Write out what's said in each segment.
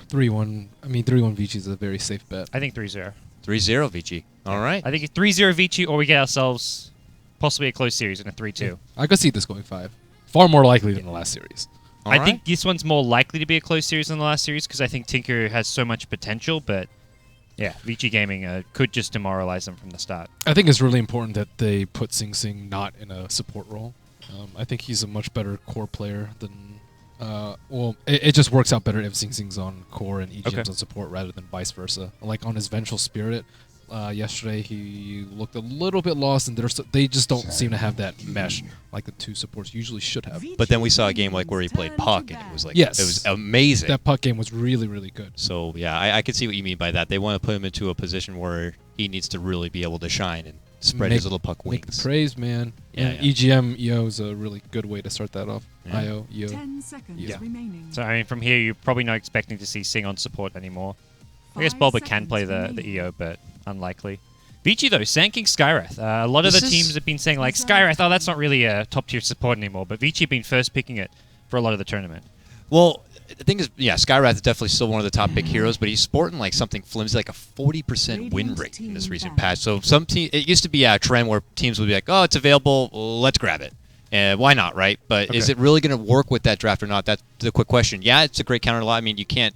3-1. I mean, 3-1 Vici is a very safe bet. I think 3-0. 3-0 Vici. All right. I think it's 3-0 Vici, or we get ourselves possibly a close series in a 3-2. I could see this going 5. Far more likely than the last series. I think this one's more likely to be a close series than the last series because I think Tinker has so much potential, but yeah, Vici Gaming could just demoralize them from the start. I think it's really important that they put Sing Sing not in a support role. I think he's a much better core player than... well, it just works out better if Sing Sing's on core and EGM's on support rather than vice versa. Like on his Vengeful Spirit, yesterday he looked a little bit lost, and they just don't seem to have that mesh like the two supports usually should have. But then we saw a game like where he played Puck, and it was like, yes, it was amazing. That Puck game was really, really good. So yeah, I could see what you mean by that. They want to put him into a position where he needs to really be able to shine and spread his little puck wings. Make the praise, man. Yeah, and EGM EO is a really good way to start that off. Yeah. IO, EO. 10 seconds remaining. So I mean, from here, you're probably not expecting to see Sing on support anymore. I guess Bulba can play the EO, but unlikely. Vici, though, Sanking Skywrath. A lot of the teams have been saying, like, Skywrath, oh, that's not really a top-tier support anymore, but Vici have been first picking it for a lot of the tournament. Well, the thing is, yeah, Skywrath is definitely still one of the top big heroes, but he's sporting like something flimsy, like a 40% win rate in this recent patch. So it used to be a trend where teams would be like, oh, it's available, let's grab it. Why not, right? But is it really going to work with that draft or not? That's the quick question. Yeah, it's a great counter lot. I mean, you can't,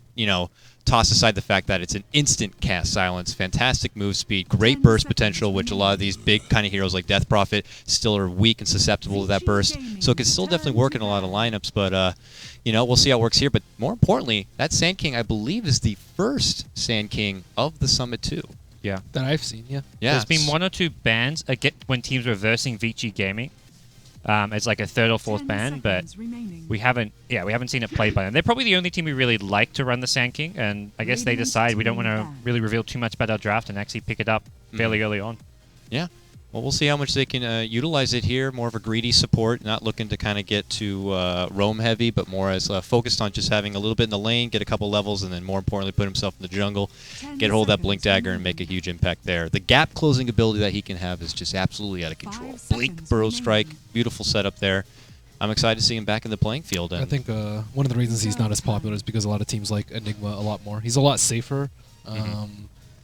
toss aside the fact that it's an instant cast silence, fantastic move speed, great burst potential, which a lot of these big kind of heroes like Death Prophet still are weak and susceptible to that burst. So it can still definitely work in a lot of lineups, but we'll see how it works here. But more importantly, that Sand King, I believe, is the first Sand King of the Summit 2. Yeah. That I've seen, yeah. There's been 1 or 2 bans when teams were versing Vici Gaming. It's like a 3rd or 4th ban, but we haven't seen it played by them. They're probably the only team we really like to run the Sand King, and I guess they decide we don't want to really reveal too much about our draft and actually pick it up fairly early on. Yeah. Well, we'll see how much they can utilize it here. More of a greedy support, not looking to kind of get to roam heavy, but more as focused on just having a little bit in the lane, get a couple levels, and then more importantly, put himself in the jungle, get a hold of that Blink Dagger, and make a huge impact there. The gap closing ability that he can have is just absolutely out of control. Blink, Burrow Strike, beautiful setup there. I'm excited to see him back in the playing field. And I think one of the reasons he's not as popular is because a lot of teams like Enigma a lot more. He's a lot safer.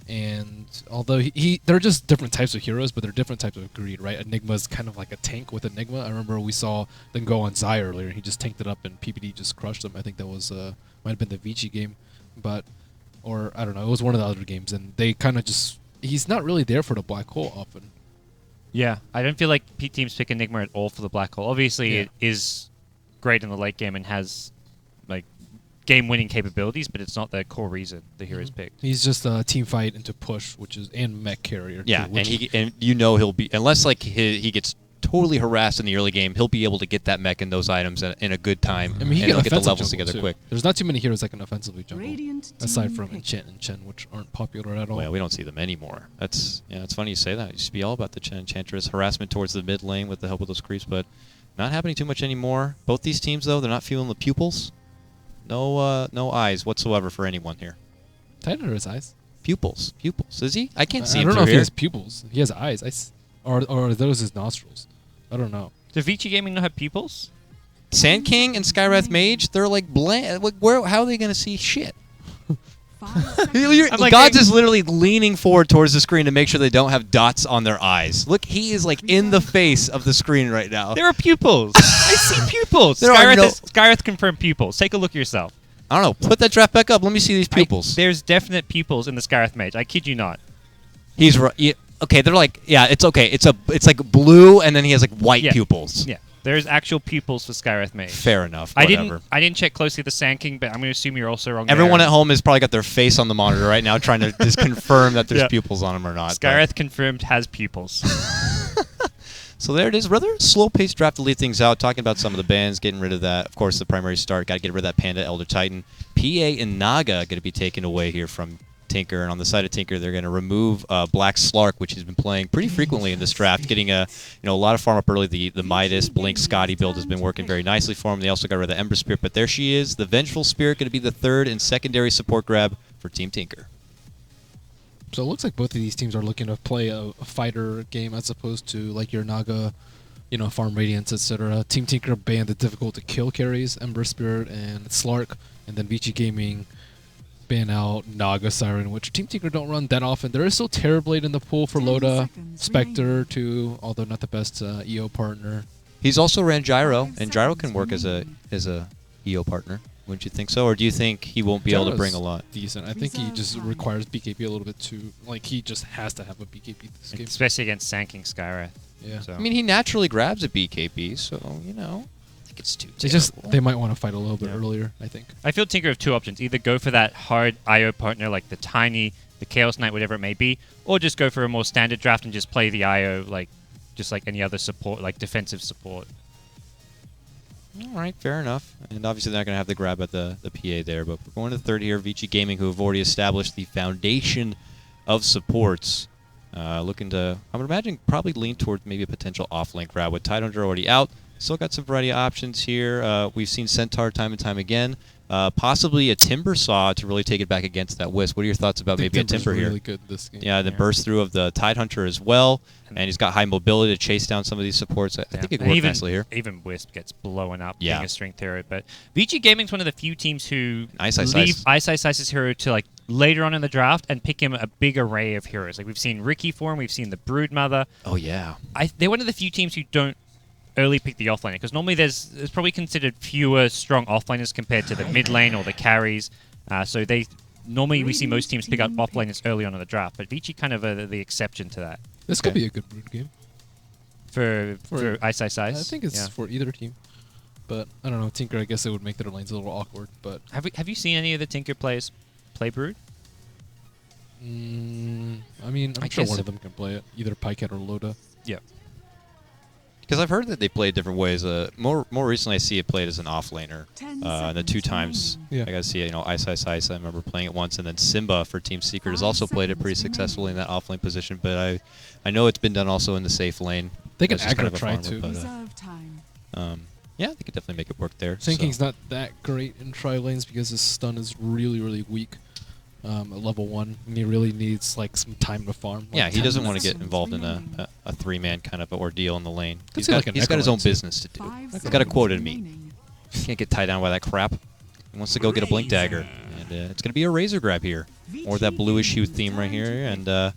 And although they're just different types of heroes, but they're different types of greed, right? Enigma's kind of like a tank with Enigma. I remember we saw them go on Zai earlier, and he just tanked it up, and PPD just crushed them. I think that was might have been the Vici game, or I don't know. It was one of the other games, and they kind of he's not really there for the black hole often. Yeah, I don't feel like teams pick Enigma at all for the black hole. Obviously, it is great in the late game and has like game-winning capabilities, but it's not the core reason the hero's picked. He's just a team fight into push, and mech carrier. Yeah, too, and he'll be, unless like he gets totally harassed in the early game, he'll be able to get that mech and those items in a good time. I mean, he'll get the levels together too. quick. There's not too many heroes that can offensively jungle, aside from Enchant and Chen, which aren't popular at all. Well, we don't see them anymore. It's funny you say that. It used to be all about the Chen Enchantress, harassment towards the mid lane with the help of those creeps, but not happening too much anymore. Both these teams, though, they're not feeling the pupils. No eyes whatsoever for anyone here. Titan has eyes. Pupils. Is he? I can't see him. I don't know if here. he has pupils. He has eyes. Or are those his nostrils? I don't know. Does Vici Gaming not have pupils? Sand King and Skywrath Mage, they're like bland. How are they going to see shit? GoDz is literally leaning forward towards the screen to make sure they don't have dots on their eyes. Look, he is like in the face of the screen right now. There are pupils. I see pupils. Skywrath confirmed pupils. Take a look yourself. I don't know. Put that draft back up. Let me see these pupils. There's definite pupils in the Skywrath Mage. I kid you not. He's right. Yeah, okay, they're like, yeah, it's okay. It's like blue, and then he has like white pupils. Yeah. There's actual pupils for Skywrath Mage. Fair enough. Whatever. I didn't check closely the Sand King, but I'm going to assume you're also wrong. Everyone at home has probably got their face on the monitor right now, trying to just confirm that there's pupils on him or not. Skywrath confirmed has pupils. So there it is. Rather slow-paced draft to lead things out. Talking about some of the bans, getting rid of that. Of course, the primary start. Got to get rid of that Panda Elder Titan. PA and Naga going to be taken away here from Tinker, and on the side of Tinker, they're going to remove Black Slark, which he's been playing pretty frequently in this draft, getting a lot of farm up early. The Midas Blink Scotty build has been working very nicely for him. They also got rid of the Ember Spirit, but there she is, the Vengeful Spirit, going to be the third and secondary support grab for Team Tinker. So it looks like both of these teams are looking to play a fighter game as opposed to like your Naga, Farm Radiance, etc. Team Tinker banned the difficult to kill carries, Ember Spirit and Slark, and then Vici Gaming ban out Naga Siren, which Team Tinker don't run that often. There is still Terrorblade in the pool for 10 Loda, seconds Spectre remaining. too, although not the best EO partner. He's also ran Gyro, 5 and Gyro can seconds work as remaining. a EO partner. Wouldn't you think so? Or do you think he won't be able to bring a Gyro's lot? Decent. I think he Reserve just time. requires BKB a little bit too. Like he just has to have a BKB this game. Especially against Sanking Skyrath. Yeah. So. I mean, he naturally grabs a BKB, so, you know, I think it's too They terrible. they might want to fight a little bit Yeah. earlier, I think. I feel Tinker have two options. Either go for that hard IO partner like the Tiny, the Chaos Knight, whatever it may be, or just go for a more standard draft and just play the IO just like any other support, like defensive support. All right, fair enough. And obviously they're not going to have the grab at the PA there, but we're going to the third here. Vici Gaming, who have already established the foundation of supports. Looking to, I would imagine, probably lean towards maybe a potential off-lane grab with Tidehunter already out. Still got some variety of options here. We've seen Centaur time and time again. Possibly a Timber Saw to really take it back against that Wisp. What are your thoughts about I think maybe a Timber's Timber here? really good this game. Yeah, the Yeah. burst through of the Tidehunter as well, and he's got high mobility to chase down some of these supports. I think it And could work nicely here. Even Wisp gets blown up Yeah. being a strength hero. But Vici Gaming's one of the few teams who Ice Ice leave Ice. Ice Ice's hero to like later on in the draft and pick him a big array of heroes. Like we've seen Ricky for him, we've seen the Broodmother. Oh, yeah. They're one of the few teams who don't early pick the offlaner because normally there's probably considered fewer strong offlaners compared to the mid lane or the carries. So normally we see most teams pick up offlaners early on in the draft, but Vici kind of the exception to that This could Okay. be a good Brood game. for Ice Ice Ice. I think it's Yeah. for either team. But I don't know, Tinker, I guess it would make their lanes a little awkward, but Have you seen any of the Tinker players play Brood? I mean, I'm I sure guess one it- of them can play it, either Pycat or Loda. Yeah. Because I've heard that they play different ways. More recently, I see it played as an offlaner. 10 The two seconds times remaining. I got to see it, Ice Ice Ice. I remember playing it once, and then Simba for Team Secret has 5 also played it pretty seconds successfully in that remaining. offlane position. But I know it's been done also in the safe lane. They can That's just kind aggro of a try farmer, too. but, Reserve time. yeah, they could definitely make it work there. Sinking's so. not that great in tri lanes because his stun is really, really weak at level 1, and he really needs like some time to farm. Yeah, like he 10 doesn't want minutes. to get involved in a three-man kind of ordeal in the lane. Could He's see got, like an he's got Echo his own Lane too. business to do. 5 He's got a quota to seconds meet. remaining. He can't get tied down by that crap. He wants to go get a Blink Dagger. And it's going to be a Razor grab here. Or that bluish hue theme right here. And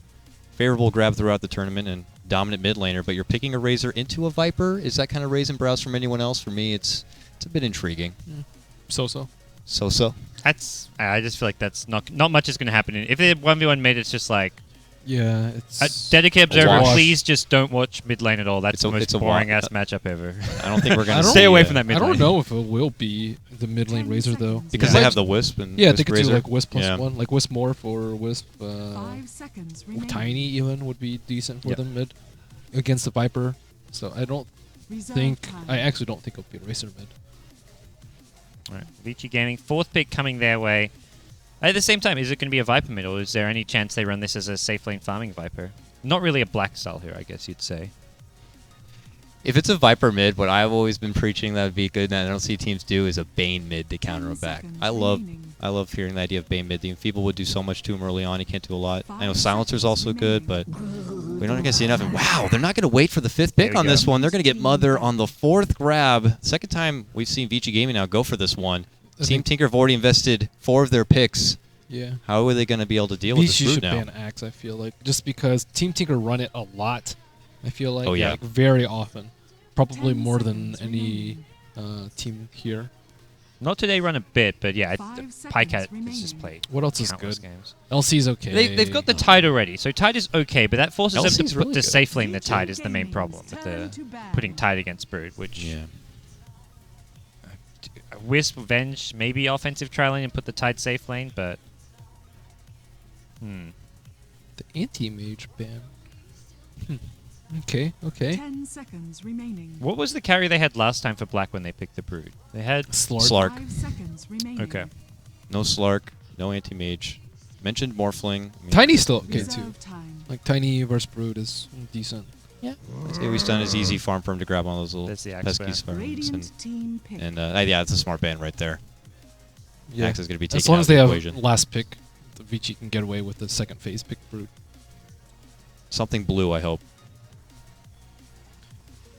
favorable grab throughout the tournament and dominant mid laner. But you're picking a Razor into a Viper. Is that kind of raising brows from anyone else? For me, it's a bit intriguing. So. So. I just feel like that's not much is going to happen. If they 1v1 mid, it's just like Yeah, it's dedicated a observer. wash. Please just don't watch mid lane at all. That's It's the a- most it's a boring wa- ass matchup ever. I don't think we're going I to don't- Stay away from that mid I lane. don't know if it will be the mid lane 10 Razor though. seconds Because Yeah. they Like- have the Wisp and Yeah, Wisp they could Razor. do like Wisp plus Yeah. 1, like Wisp Morph or Wisp 5 seconds remaining. Tiny even would be decent for Yeah. them mid against the Viper. So I don't Reserve think time. I actually don't think it'll be a Razor mid. All right, Vici Gaming, fourth pick coming their way. At the same time, is it going to be a Viper mid, or is there any chance they run this as a safe lane farming Viper? Not really a black style here, I guess you'd say. If it's a Viper mid, what I've always been preaching that would be good, and I don't see teams do, is a Bane mid to counter 10 him back. seconds I love remaining. hearing the idea of Bane mid. The Enfeeble would do so much to him early on. He can't do a lot. I know 5 Silencer's also seconds good, but we don't get to see enough. And wow, they're not going to wait for the fifth There pick we on go. this one. They're going to get Mother on the fourth grab. Second time we've seen Vici Gaming now go for this one. I Team think- Tinker have already invested 4 of their picks. Yeah. How are they going to be able to deal with Vici this should route now? ban Axe, I feel like. Just because Team Tinker run it a lot, I feel like. Oh, yeah. Like, very often. Probably 10 more than seconds any remaining. team here. Not today run a bit, but yeah, 5 seconds Pycat has remaining. just played What else is countless good? games. LC's okay. They've got the Tide already, so Tide is okay, but that forces them LC's to put really the good. safe lane the Vici Tide is the main Gaming's problem with the turn to ban. putting Tide against Brood, which Yeah. Wisp, Venge, maybe offensive tri lane and put the Tide safe lane, but The anti-mage ban. Okay. 10 seconds remaining. what was the carry they had last time for Black when they picked the Brood? They had Slark. 5 seconds remaining. okay. No Slark. No Anti-Mage. Mentioned Morphling. I mean, Tiny's still okay too. Reserve time. Like Tiny versus Brood is decent. Yeah. I'd say we've done as easy farm for him to grab one of those little That's the axe pesky ban. sparrows. Radiant team pick. And yeah, it's a smart ban right there. Yeah. Axe is going to be taken As long out as of the they have equation. last pick, the Vici can get away with the second phase pick Brood. Something blue, I hope.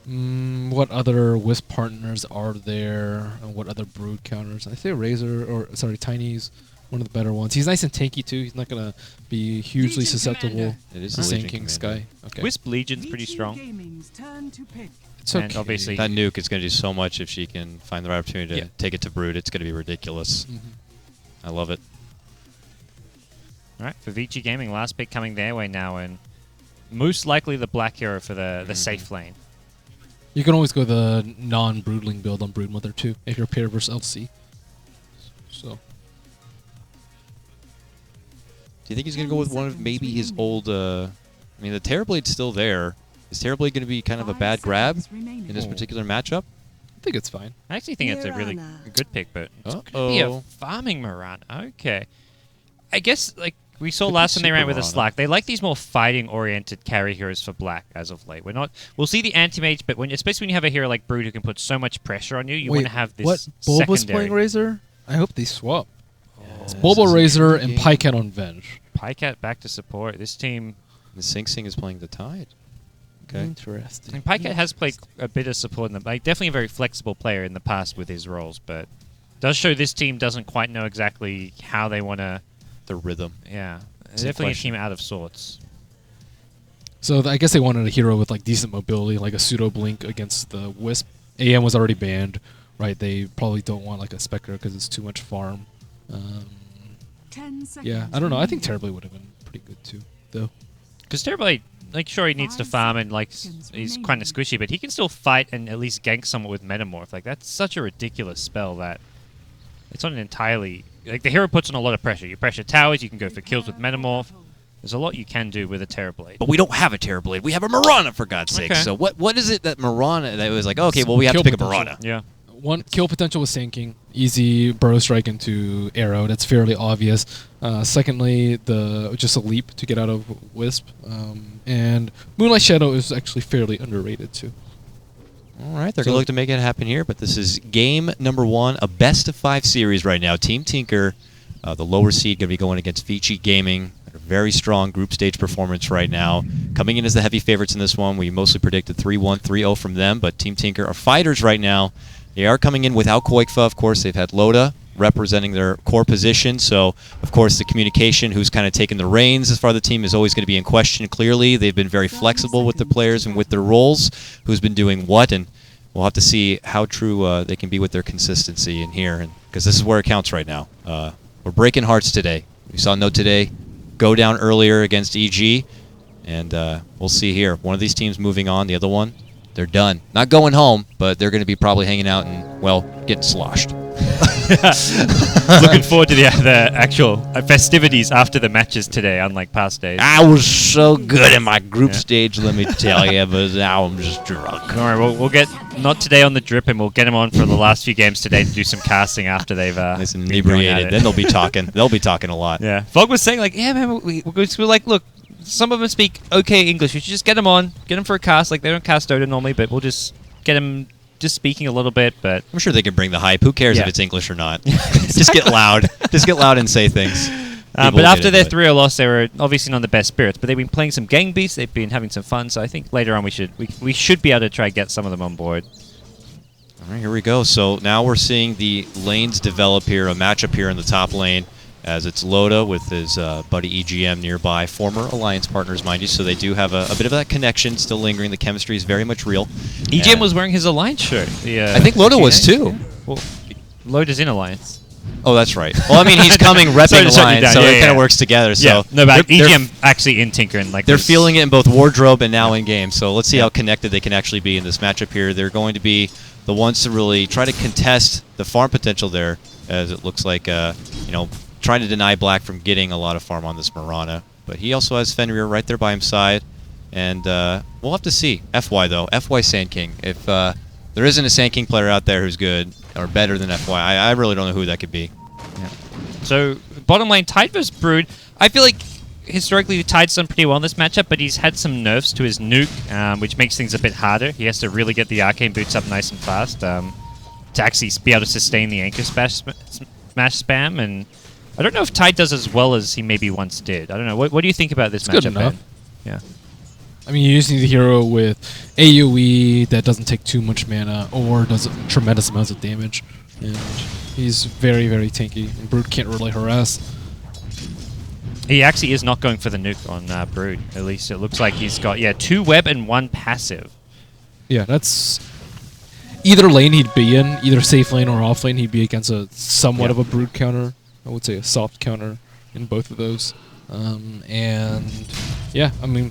What other Wisp partners are there? And what other Brood counters? I say Razor, or sorry, Tiny's one of the better ones. He's nice and tanky too. He's not gonna be hugely Legion susceptible Commander. It is to the Legion sinking Commander. Sky. Okay. Wisp Legion's pretty Vici strong. Gaming's turn to pick. It's and okay. obviously- That nuke is going to do so much if she can find the right opportunity to Yeah. take it to Brood. It's going to be ridiculous. Mhm. I love it. All right, for Vici Gaming, last pick coming their way now, and most likely the black hero for the safe lane. You can always go the non-Broodling build on Broodmother too if you're paired versus LC. So Do you think he's going to go with one of maybe his old... I mean, the Terrorblade's still there. Is Terrorblade going to be kind of a 5 bad grab seconds remaining. in this Oh. particular matchup? I think it's fine. I actually think it's a really Mirana. good pick, but Uh-oh. yeah, farming Mirana. Okay, I guess like we saw Could be last time they ran Super with a Mirana. Slack, they like these more fighting-oriented carry heroes for black as of late. We'll see the anti-mage, but especially when you have a hero like Brood who can put so much pressure on you, you want to have this what? Bulb was secondary. playing Razor? I hope they swap. It's This Bulbo is a Razor good and game. Pycat on Venge. Pycat back to support. This team, The Sing Sing is playing the Tide. Okay. Interesting. I mean, Pycat has played a bit of support in the like definitely a very flexible player in the past with his roles, but does show this team doesn't quite know exactly how they want to. The rhythm. Yeah, It's a definitely a question. team out of sorts. So I guess they wanted a hero with like decent mobility, like a pseudo blink against the Wisp. AM was already banned, right? They probably don't want like a Spectre because it's too much farm. 10 seconds. Yeah, I don't know. I think remaining. Terribly would have been pretty good too, though. Because Terrorblade, like, sure, he needs to 5 farm and, like, seconds he's remaining. kind of squishy, but he can still fight and at least gank someone with Metamorph. Like, that's such a ridiculous spell that it's not an entirely... Like, the hero puts on a lot of pressure. You pressure towers, you can go for kills with Metamorph. There's a lot you can do with a Terrorblade. But we don't have a Terrorblade. We have a Mirana, for God's sake. Okay. So what is it that Mirana... That was like, okay, well, we have to Kill pick a potential. Mirana. Yeah. One kill potential with Sand easy burrow strike into arrow. That's fairly obvious. Secondly, just a leap to get out of Wisp, and Moonlight Shadow is actually fairly underrated too. All right, they're So- going to look to make it happen here, but this is game number 1, a best-of-5 series right now. Team Tinker, the lower seed, going to be going against Vici Gaming. A very strong group stage performance right now. Coming in as the heavy favorites in this one, we mostly predicted 3-1, 3-0 from them, but Team Tinker are fighters right now. They are coming in without Koikfa, of course. They've had Loda representing their core position, so, of course, the communication, who's kind of taken the reins as far as the team, is always going to be in question, clearly. They've been very flexible with the players and with their roles, who's been doing what, and we'll have to see how true they can be with their consistency in here, because this is where it counts right now. We're breaking hearts today. We saw Note today go down earlier against EG, and we'll see here. One of these teams moving on, the other one, they're done. Not going home, but they're going to be probably hanging out and, well, getting sloshed. Looking forward to the actual festivities after the matches today, unlike past days. I was so good in my group Yeah. stage, let me tell you, but now I'm just drunk. All right, we'll get not today on the drip, and we'll get them on for the last few games today to do some casting after they've Nice and been going at inebriated. it. Then they'll be talking. They'll be talking a lot. Yeah, Fog was saying like, yeah, man, we're like, look, some of them speak okay English. We should just get them on, get them for a cast. Like they don't cast Dota normally, but we'll just get them just speaking a little bit. But I'm sure they can bring the hype. Who cares Yeah. if it's English or not? Just get loud. Just get loud and say things. People but will after get their into it. 3-0 loss, they were obviously not in the best spirits. But they've been playing some gang beasts. They've been having some fun. So I think later on we should be able to try and get some of them on board. All right, here we go. So now we're seeing the lanes develop here, a matchup here in the top lane, as it's Loda with his buddy EGM nearby, former Alliance partners, mind you, so they do have a bit of that connection still lingering. The chemistry is very much real. EGM And- was wearing his Alliance shirt. I think Loda was too. Well, Loda's in Alliance. Oh, that's right. Well, I mean, he's coming repping Sorry to shut you Alliance, down. so Yeah, it yeah, kind yeah. of works together. So Yeah, no, but they're- EGM actually in Tinker and like They're was- feeling it in both wardrobe and now in game. So let's see how connected they can actually be in this matchup here. They're going to be the ones to really try to contest the farm potential there, as it looks like, trying to deny Black from getting a lot of farm on this Mirana. But he also has Fenrir right there by his side. And we'll have to see. FY, though. FY Sand King. If there isn't a Sand King player out there who's good or better than FY, I really don't know who that could be. So, bottom lane, Tide vs. Brood. I feel like historically Tide's done pretty well in this matchup, but he's had some nerfs to his nuke, which makes things a bit harder. He has to really get the arcane boots up nice and fast to actually be able to sustain the anchor smash spam. And I don't know if Tide does as well as he maybe once did. I don't know. What do you think about this It's good matchup, enough. Ben? Yeah. I mean, you just need a hero with AoE that doesn't take too much mana or does tremendous amounts of damage. and he's very, very tanky, and Brood can't really harass. He actually is not going for the nuke on Brood. At least it looks like he's got 2 web and 1 passive. Yeah, that's either lane he'd be in, either safe lane or off lane. He'd be against a somewhat of a Brood counter. I would say a soft counter in both of those. And yeah, I mean,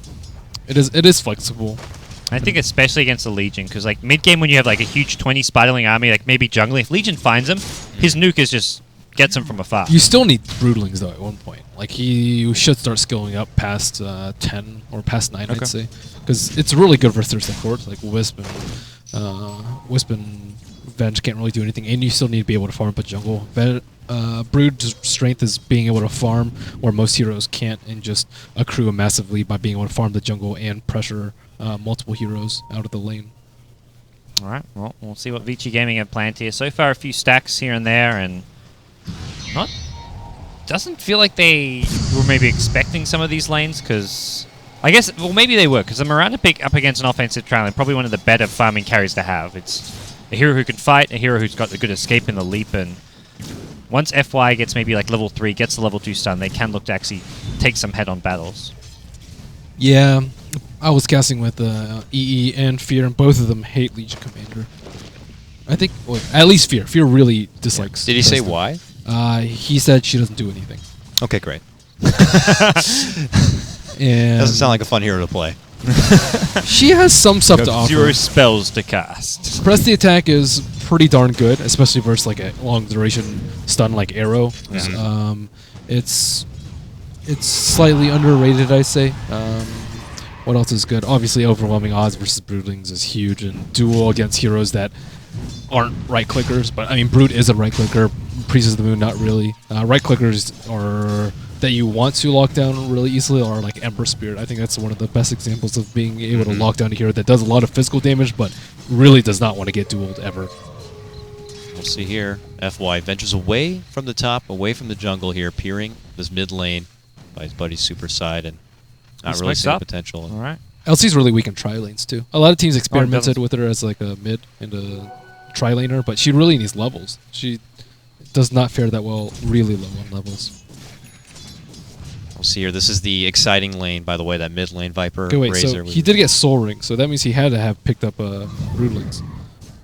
it is flexible. I think especially against the Legion, because like mid game when you have like a huge 20 spiderling army, like maybe jungling, if Legion finds him, his nuke is just gets him from afar. You still need Broodlings though at one point. Like he should start skilling up past 10 or past 9, I'd say, because it's really good for third support. Like Wisp and Venge can't really do anything, and you still need to be able to farm up a jungle. Brood's strength is being able to farm where most heroes can't, and just accrue a massive lead by being able to farm the jungle and pressure multiple heroes out of the lane. All right, well, we'll see what Vici Gaming have planned here. So far, a few stacks here and there, and doesn't feel like they were maybe expecting some of these lanes, because I guess, well, maybe they were, because the Miranda pick up against an offensive trial, probably one of the better farming carries to have. It's a hero who can fight, a hero who's got a good escape in the leap, and once FY gets maybe like level 3, gets the level 2 stun, they can look to actually take some head-on battles. Yeah, I was casting with EE and Fear, and both of them hate Legion Commander. I think, well, at least Fear. Fear really dislikes. Did he say Dustin. why? He said she doesn't do anything. Okay, great. And Doesn't sound like a fun hero to play. she has some stuff to offer. 0 spells to cast. Press the attack is pretty darn good, especially versus like a long duration stun like Arrow. It's slightly underrated, I say. What else is good? Obviously, overwhelming odds versus Broodlings is huge, and duel against heroes that aren't right clickers. But I mean, Brood is a right clicker. Priest of the Moon, not really. Right clickers are that you want to lock down really easily are like Emperor Spirit. I think that's one of the best examples of being able to lock down a hero that does a lot of physical damage, but really does not want to get dueled ever. We'll see here. FY ventures away from the top, away from the jungle here, peering this mid lane by his buddy Super Side, and not really seeing the potential. All right. LC's really weak in tri-lanes too. A lot of teams experimented doesn't- with her as like a mid and a tri-laner, but she really needs levels. She does not fare that well really low on levels. We'll see here. This is the exciting lane, by the way, that mid lane Viper Okay, wait, Razor. so he did get Soul Ring, so that means he had to have picked up Broodlings,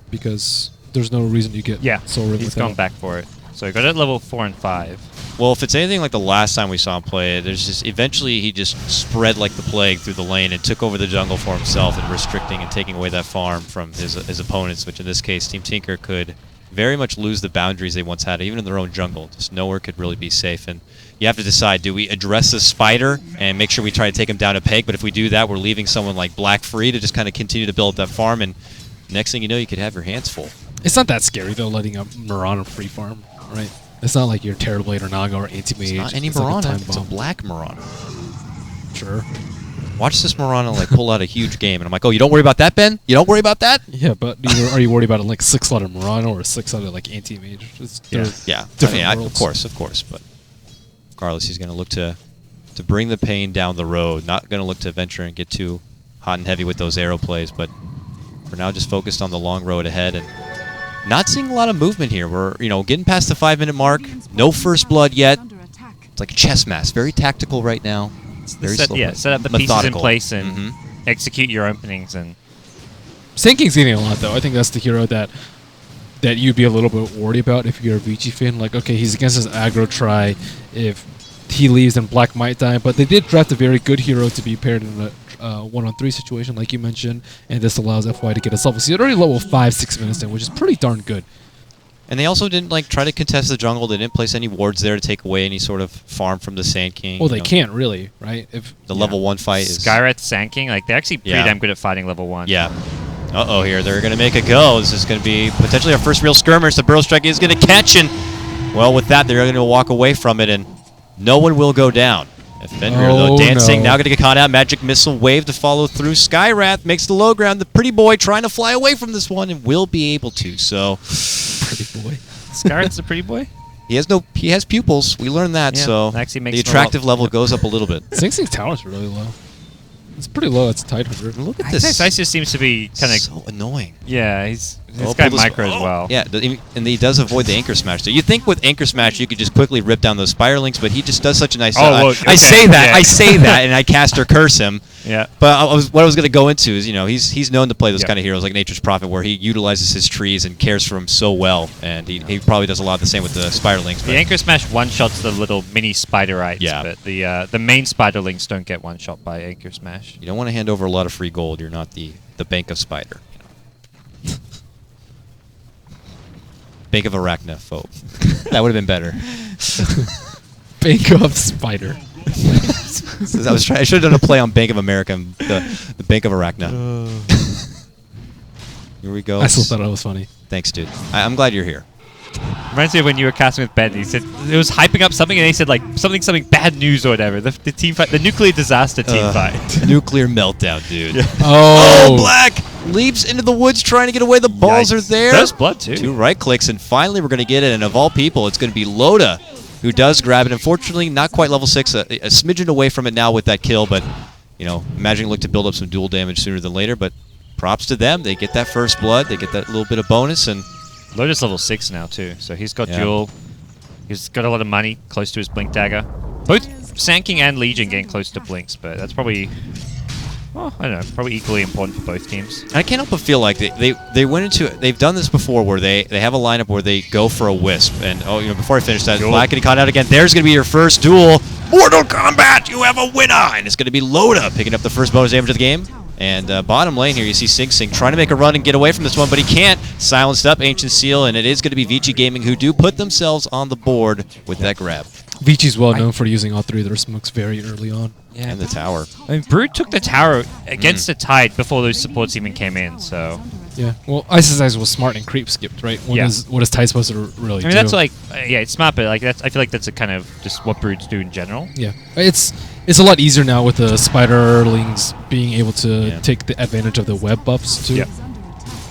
because there's no reason you get Soul Ring he's without gone it. back for it. So he got it at level 4 and 5. Well, if it's anything like the last time we saw him play, there's just eventually he just spread like the plague through the lane and took over the jungle for himself and restricting and taking away that farm from his opponents, which in this case Team Tinker could very much lose the boundaries they once had, even in their own jungle. Just nowhere could really be safe, and you have to decide, do we address the spider and make sure we try to take him down a peg, but if we do that, we're leaving someone like Black free to just kind of continue to build that farm, and next thing you know, you could have your hands full. It's not that scary though, letting a Mirana free farm, right? It's not like your Terrorblade or Naga or Anti-Mage. It's not any like Mirana, time it's a bomb. black Mirana. Sure. Watch this Mirana like pull out a huge game, and I'm like, oh, you don't worry about that, Ben? You don't worry about that? Yeah, but are you worried about a like 6-letter Mirana or a 6-letter like Anti-Mage? Yeah. Different Of worlds. course, but regardless, he's going to look to bring the pain down the road, not going to look to venture and get too hot and heavy with those arrow plays, but for now just focused on the long road ahead, and not seeing a lot of movement here. We're, getting past the 5-minute mark, no first blood yet. It's like a chess match, very tactical right now. Very slow, set up the methodical. pieces in place and execute your openings. And Sand King's getting a lot though. I think that's the hero that you'd be a little bit worried about if you're a Vici fan. Like, okay, he's against his aggro try. If he leaves, then Black might die. But they did draft a very good hero to be paired in a 1-on-3 situation, like you mentioned, and this allows FY to get his level. So he's already level 5-6 minutes in, which is pretty darn good. And they also didn't try to contest the jungle. They didn't place any wards there to take away any sort of farm from the Sand King. Well, they can't really, right? If the level 1 fight is Skywrath, Sand King, like they're actually pretty damn good at fighting level 1. Yeah. Uh-oh, here. They're going to make a go. This is going to be potentially our first real skirmish. The Burrow Strike is going to catch, and, well, with that, they're going to walk away from it, and no one will go down. Fenrir, though, dancing, now going to get caught out. Magic Missile wave to follow through. Skyrath makes the low ground. The pretty boy trying to fly away from this one and will be able to, so... Pretty boy. Skywrath's a pretty boy? He has pupils. We learned that, Yeah, so actually makes the attractive level goes up a little bit. Sing Sing's tower's really low. It's pretty low. It's a tight 100. Look at this. Isis seems to be kind of so annoying. Yeah, he's Oh, got pull this- micro as well. Yeah, and he does avoid the anchor smash. So you think with anchor smash you could just quickly rip down those spiralings, but he just does such a nice. Oh, look, I okay, say that, yeah. I say that, and I caster curse him. Yeah. But what I was going to go into is, he's known to play those Yeah. kind of heroes like Nature's Prophet, where he utilizes his trees and cares for them so well, and he probably does a lot the same with the spiralings. The anchor smash one-shots the little mini spiderites, Yeah. but the main spiderlings don't get one-shot by anchor smash. You don't want to hand over a lot of free gold. You're not the Bank of Spider. Bank of Arachnaphobe. That would have been better. Bank of Spider. I should have done a play on Bank of America and the Bank of Arachna. Here we go. I still thought it was funny. Thanks, dude. I'm glad you're here. Reminds me of when you were casting with Ben. He said it was hyping up something, and he said like something bad news or whatever. The team fight, the nuclear disaster team fight. Nuclear meltdown, dude. Oh, Black leaps into the woods trying to get away. The balls are there. There's blood too. 2 right clicks, and finally we're going to get it. And of all people, it's going to be Loda who does grab it. Unfortunately, not quite level 6. A smidgen away from it now with that kill, but Imagining look to build up some dual damage sooner than later. But props to them. They get that first blood. They get that little bit of bonus, and Lotus level 6 now too, so he's got Yeah. dual. He's got a lot of money close to his blink dagger. Both Sanking and Legion getting close to blinks, but that's probably, well, I don't know, probably equally important for both teams. I can't help but feel like they went into it. They've done this before where they have a lineup where they go for a wisp. And before I finish that, Duel. Black getting caught out again. There's going to be your first duel. Mortal Kombat, you have a winner, and it's going to be Loda picking up the first bonus damage of the game. And bottom lane here, you see Sing Sing trying to make a run and get away from this one, but he can't. Silenced up, Ancient Seal, and it is going to be Vici Gaming who do put themselves on the board with that grab. Vici's well known for using all 3 of their smokes very early on. Yeah, And the tower. I mean, Brood took the tower against the Tide before those supports even came in, so... Yeah. Well, Isis Eyes was smart and creep skipped, right? What Yeah. is Tide supposed to really do? I mean, that's like, yeah, it's smart, but like that's, I feel like that's a kind of just what Broods do in general. Yeah, it's a lot easier now with the spiderlings being able to Yeah. take the advantage of the web buffs too. Yeah.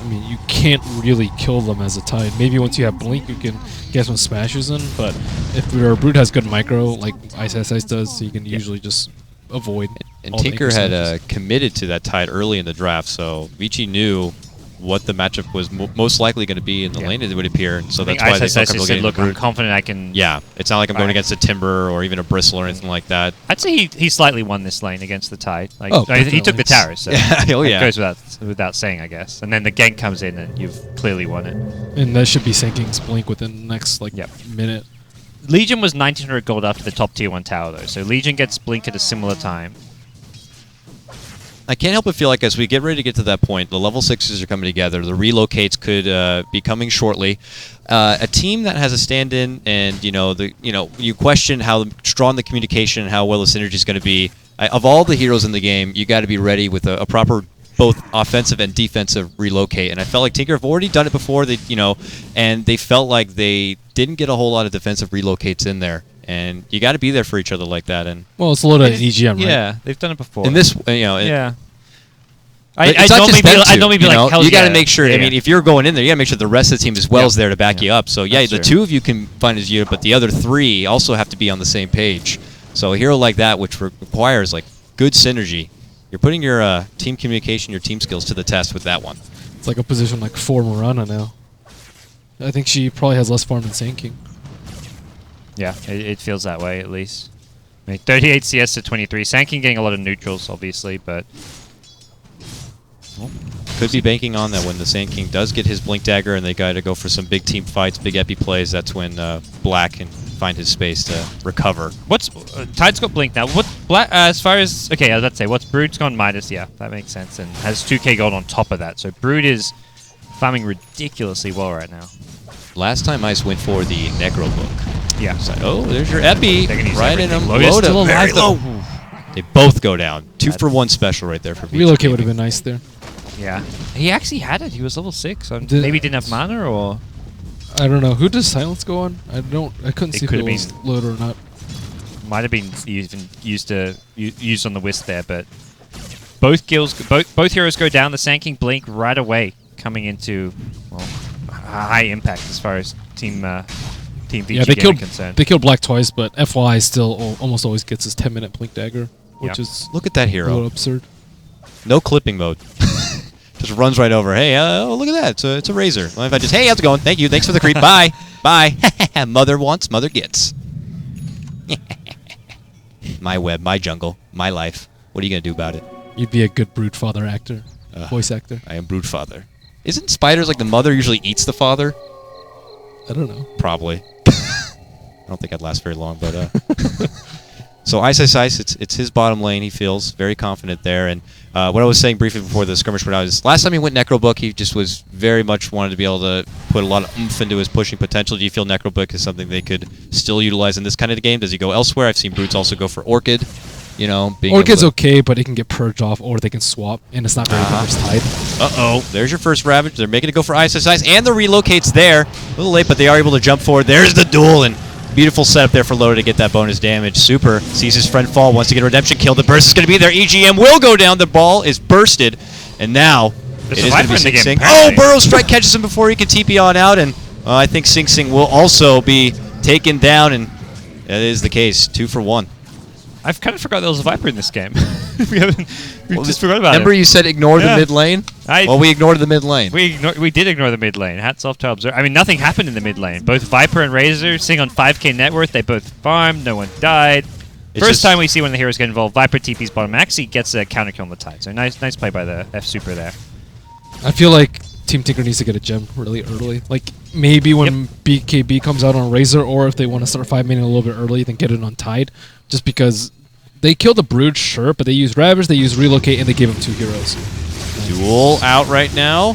I mean, you can't really kill them as a Tide. Maybe once you have Blink, you can get some smashes in. But if your Brood has good micro, like Ice does, so you can usually just avoid. And all the Tinker anchor had smashes. committed to that Tide early in the draft, so Vici knew what the matchup was most likely going to be in the lane, it would appear. And so I think that's why they ISS felt just comfortable said, getting look, the I'm Brood. confident I can... Yeah, it's not like I'm going Right. against a Timber or even a Bristler or anything like that. I'd say he slightly won this lane against the Tide. Like, Oh, I mean, he took the definitely. tower, so Yeah, oh, it yeah. goes without saying, I guess. And then the gank comes in, and you've clearly won it. And that should be Sinking's Blink within the next Yep. minute. Legion was 1900 gold after the top tier 1 tower, though, so Legion gets blink at a similar time. I can't help but feel like as we get ready to get to that point, the level 6s are coming together. The relocates could be coming shortly. A team that has a stand-in, and you question how strong the communication and how well the synergy is going to be. Of all the heroes in the game, you got to be ready with a proper both offensive and defensive relocate. And I felt like Tinker have already done it before. And they felt like they didn't get a whole lot of defensive relocates in there. And you got to be there for each other like that. And Well, it's Loda and EGM, right? Yeah, they've done it before. in this, yeah. But I'd it's not normally just them I'd two, normally be you like, know? hell You got to yeah. make sure. Yeah, I mean, yeah. if you're going in there, you got to make sure the rest of the team as well Yeah. is there to back you up. So yeah, That's the true. 2 of you can find his unit, but the other 3 also have to be on the same page. So a hero like that, which requires like good synergy, you're putting your team communication, your team skills to the test with that one. It's like a position like 4 Murana now. I think she probably has less farm than Sinking. Yeah, it feels that way at least. I mean, 38 CS to 23. Sanking getting a lot of neutrals, obviously, but Could be banking on that when the Sand King does get his Blink Dagger and they got to go for some big team fights, big epi plays. That's when Black can find his space to recover. what's Tide's got blink now? What Black as far as okay, I was about to say what's Brood's gone Midas? Yeah, that makes sense, and has 2k gold on top of that. So Brood is farming ridiculously well right now. Last time Ice went for the Necro Book. Yeah. So, oh, there's your epi. They're gonna use Right in everything. him. Loda's Loda, still very alive, low. They both go down. 2 for 1 special right there for Vici Relocate would have Gaming. been nice there. Yeah, he actually had it. He was level 6. So Did- maybe didn't have mana, or I don't know. Who does Silence go on? I couldn't It see if could it have was been- Loda or not. might have been even used on the Wisp there. But both heroes go down. The Sanking blink right away, coming into high impact as far as team Vici Yeah, they Gaming killed concerned. they killed Black twice, but FY still almost always gets his 10-minute Blink Dagger, which Yeah. is Look at that a hero. little absurd. No clipping mode. Just runs right over. Hey, oh, look at that. It's a razor. Mind if I just, hey, how's it going? Thank you. Thanks for the creep. Bye. Bye. Mother wants, mother gets. My web, my jungle, my life. What are you going to do about it? You'd be a good Brood Father actor, voice actor. I am Brood Father. Isn't spiders like the mother usually eats the father? I don't know. Probably. I don't think I'd last very long, but so Ice, it's his bottom lane. He feels very confident there. And what I was saying briefly before the skirmish went out is last time he went Necrobook, he just was very much wanted to be able to put a lot of oomph into his pushing potential. Do you feel Necrobook is something they could still utilize in this kind of game? Does he go elsewhere? I've seen Brutes also go for Orchid. You know, being Orchid's okay, but it can get purged off, or they can swap, and it's not very reverse tied. Uh-oh. There's your first Ravage. They're making it go for Ice, and the relocate's there. A little late, but they are able to jump forward. There's the duel, and beautiful setup there for Loda to get that bonus damage. Super sees his friend fall, wants to get a redemption kill. The burst is going to be there. EGM will go down. The ball is bursted, and now it is going to be Sing Sing. Oh, Burrow Strike catches him before he can TP on out, and I think Sing Sing will also be taken down, and that is the case. 2 for 1. I've kind of forgot there was a Viper in this game. we just forgot about Remember it. you said ignore the mid lane? Well, we ignored the mid lane. We did ignore the mid lane. Hats off to Observer. I mean, nothing happened in the mid lane. Both Viper and Razor sing on 5k net worth. They both farmed. No one died. First time we see one of the heroes get involved. Viper TP's bottom. Actually gets a counter kill on the Tide. So nice play by the F Super there. I feel like Team Tinker needs to get a gem really early. Like, maybe when BKB comes out on Razor, or if they want to start 5-manning a little bit early, then get it on Tide. Just because they killed the Brood, sure, but they used Ravage, they used Relocate, and they gave him 2 heroes. Duel out right now.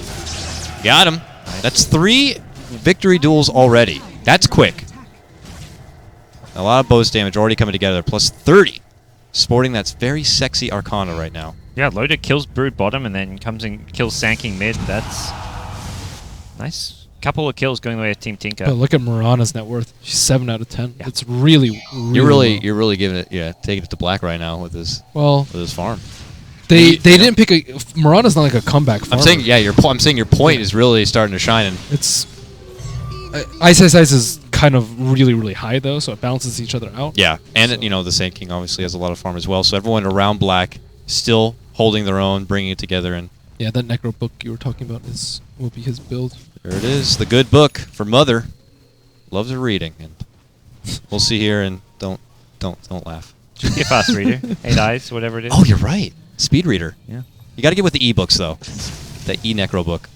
Got him. That's 3 victory duels already. That's quick. A lot of bonus damage already coming together, plus 30. Sporting that's very sexy Arcana right now. Yeah, Loda kills Brood bottom and then comes and kills Sanking mid. That's nice. Couple of kills going the way of Team Tinker. But look at Mirana's net worth. She's 7 out of 10. Yeah. It's really you're low. really giving it, taking it to black right now with his farm. They didn't pick a Mirana's not like a comeback farmer. I'm saying I'm saying your point is really starting to shine, and it's Ice is kind of really high though, so it balances each other out. Yeah, and the Sand King obviously has a lot of farm as well, so everyone around black still holding their own, bringing it together, and yeah, that Necro book you were talking about will be his build. There it is, the good book for Mother. Loves her reading, and we'll see here. And don't laugh. Just be a fast reader, 8 eyes, whatever it is. Oh, you're right, speed reader. Yeah, you got to get with the e-books though, the e-necro book.